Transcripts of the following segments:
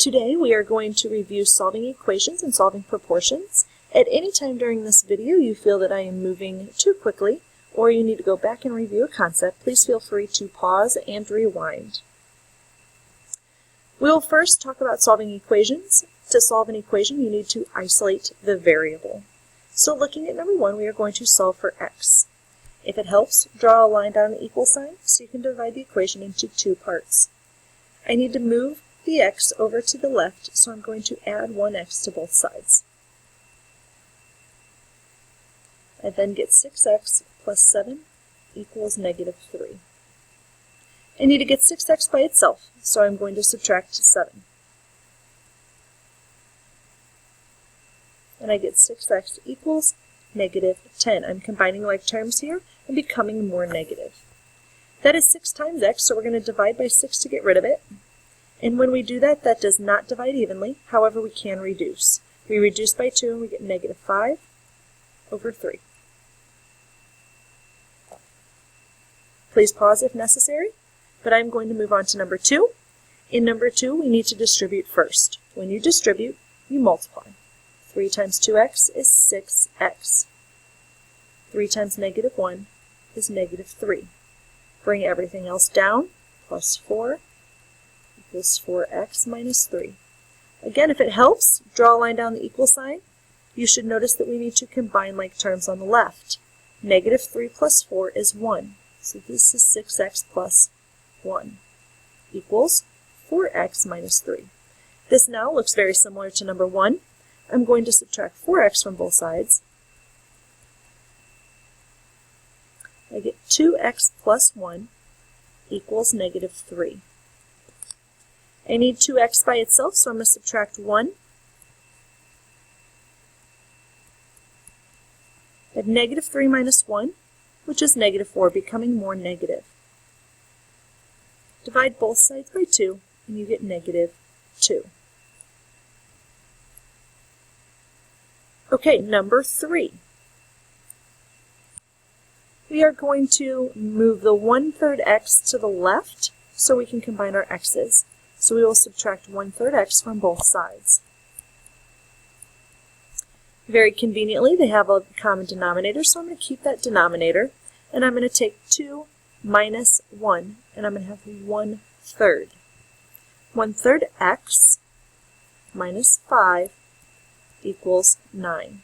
Today we are going to review solving equations and solving proportions. At any time during this video you feel that I am moving too quickly or you need to go back and review a concept, please feel free to pause and rewind. We will first talk about solving equations. To solve an equation you need to isolate the variable. So looking at number 1, we are going to solve for x. If it helps, draw a line down the equal sign so you can divide the equation into two parts. I need to move the x over to the left, so I'm going to add 1x to both sides. I then get 6x plus 7 equals negative 3. I need to get 6x by itself, so I'm going to subtract 7. And I get 6x equals negative 10. I'm combining like terms here and becoming more negative. That is 6 times x, so we're going to divide by 6 to get rid of it. And when we do that, that does not divide evenly. However, we can reduce. We reduce by 2 and we get negative 5 over 3. Please pause if necessary, but I'm going to move on to number 2. In number 2, we need to distribute first. When you distribute, you multiply. 3 times 2x is 6x. 3 times negative 1 is negative 3. Bring everything else down, plus 4 equals 4x minus 3. Again, if it helps, draw a line down the equal sign. You should notice that we need to combine like terms on the left. Negative 3 plus 4 is 1. So this is 6x plus 1 equals 4x minus 3. This now looks very similar to number 1. I'm going to subtract 4x from both sides. I get 2x plus 1 equals negative 3. I need 2x by itself, so I'm going to subtract 1. I have negative 3 minus 1, which is negative 4, becoming more negative. Divide both sides by 2, and you get negative 2. Okay, number 3. We are going to move the 1/3 x to the left so we can combine our x's. So we will subtract 1/3 x from both sides. Very conveniently, they have a common denominator, so I'm going to keep that denominator, and I'm going to take 2 minus 1, and I'm going to have 1/3. 1/3 x minus 5 equals 9.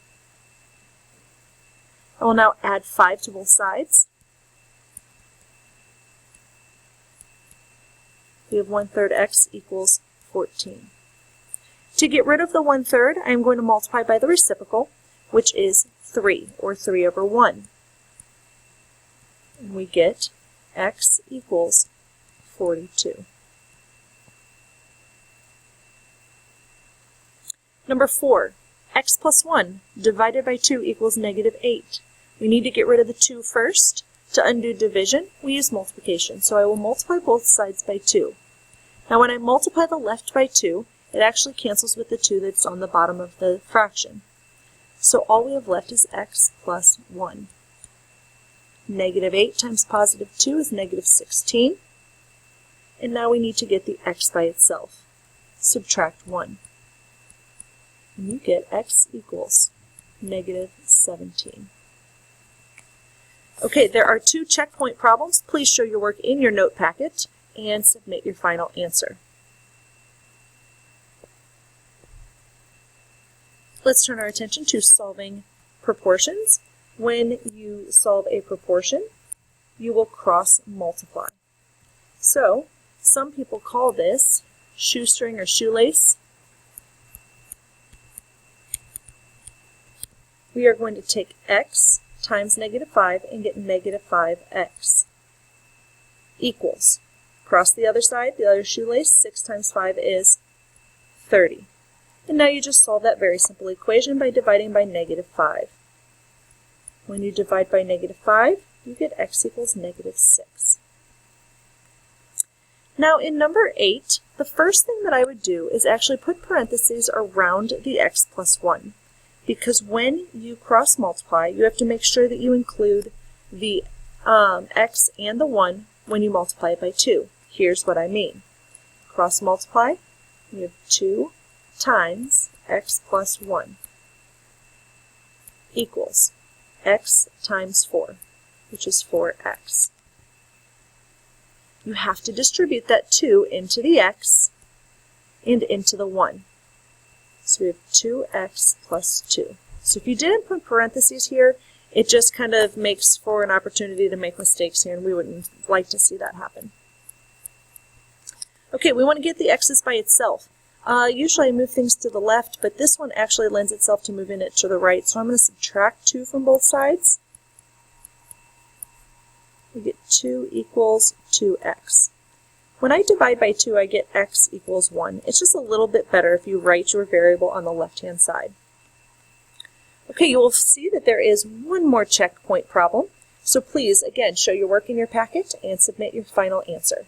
I will now add 5 to both sides. We have 1/3 x equals 14. To get rid of the 1/3, I am going to multiply by the reciprocal, which is 3, or 3 over 1. And we get x equals 42. Number 4, x plus 1 divided by 2 equals negative 8. We need to get rid of the 2 first. To undo division, we use multiplication, so I will multiply both sides by 2. Now when I multiply the left by 2, it actually cancels with the 2 that's on the bottom of the fraction. So all we have left is x plus 1. Negative 8 times positive 2 is negative 16. And now we need to get the x by itself. Subtract 1. And you get x equals negative 17. Okay, there are 2 checkpoint problems. Please show your work in your note packet and submit your final answer. Let's turn our attention to solving proportions. When you solve a proportion, you will cross multiply. So, some people call this shoestring or shoelace. We are going to take x times negative 5 and get negative 5x equals. Cross the other side, the other shoelace, 6 times 5 is 30. And now you just solve that very simple equation by dividing by negative 5. When you divide by negative 5, you get x equals negative 6. Now in number 8, the first thing that I would do is actually put parentheses around the x plus 1. Because when you cross multiply, you have to make sure that you include the x and the 1 when you multiply it by 2. Here's what I mean. Cross multiply, We have 2 times x plus 1 equals x times 4, which is 4x. You have to distribute that 2 into the x and into the 1. So we have 2x plus 2. So if you didn't put parentheses here, it just kind of makes for an opportunity to make mistakes here, and we wouldn't like to see that happen. Okay, we want to get the x's by itself. Usually I move things to the left, but this one actually lends itself to moving it to the right, so I'm going to subtract 2 from both sides. We get 2 equals 2x. When I divide by 2, I get x equals 1. It's just a little bit better if you write your variable on the left-hand side. Okay, you will see that there is one more checkpoint problem. So please, again, show your work in your packet and submit your final answer.